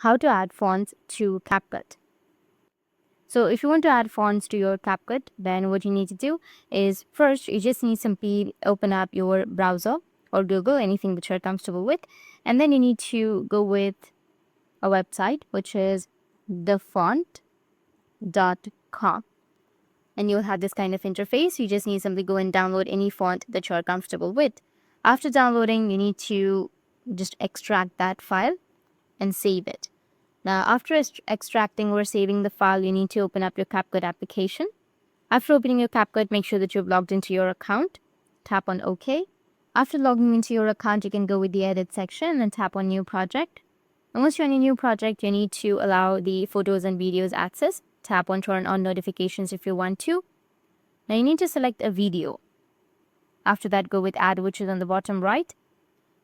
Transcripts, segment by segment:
how to add fonts to CapCut. So if you want to add fonts to your CapCut, then what you need to do is first you just need to simply open up your browser or Google, anything that you're comfortable with, and then you need to go with a website which is thefont.com. And you'll have this kind of interface. You just need to simply go and download any font that you're comfortable with. After downloading, you need to just extract that file and save it. Now, after extracting or saving the file, you need to open up your CapCut application. After opening your CapCut, make sure that you've logged into your account. Tap on OK. After logging into your account, you can go with the Edit section and tap on New Project. And once you're on your new project, you need to allow the photos and videos access. Tap on Turn on Notifications if you want to. Now, you need to select a video. After that, go with Add, which is on the bottom right.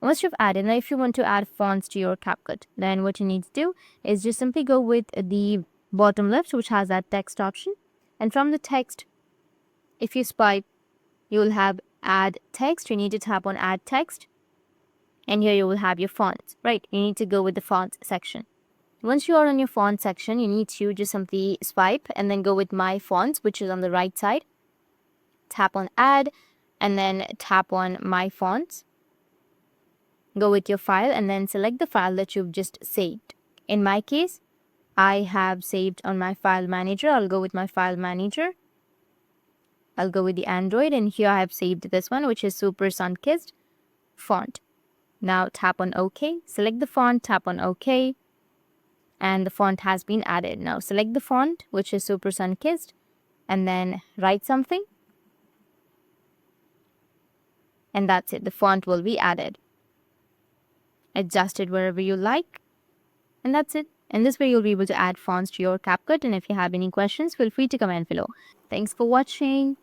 Once you've added, now if you want to add fonts to your CapCut, then what you need to do is just simply go with the bottom left, which has that text option. And from the text, if you swipe, you will have Add Text. You need to tap on Add Text. And here you will have your fonts, right? You need to go with the fonts section. Once you are on your font section, you need to just simply swipe and then go with My Fonts, which is on the right side. Tap on Add and then tap on My Fonts. Go with your file and then select the file that you've just saved. In my case, I have saved on my file manager. I'll go with my file manager. I'll go with the Android, and here I have saved this one, which is Super Sunkissed font. Now tap on OK. Select the font, tap on OK. And the font has been added. Now select the font, which is Super Sunkissed, and then write something. And that's it. The font will be added. Adjust it wherever you like. And that's it. And this way you'll be able to add fonts to your CapCut. And if you have any questions, feel free to comment below. Thanks for watching.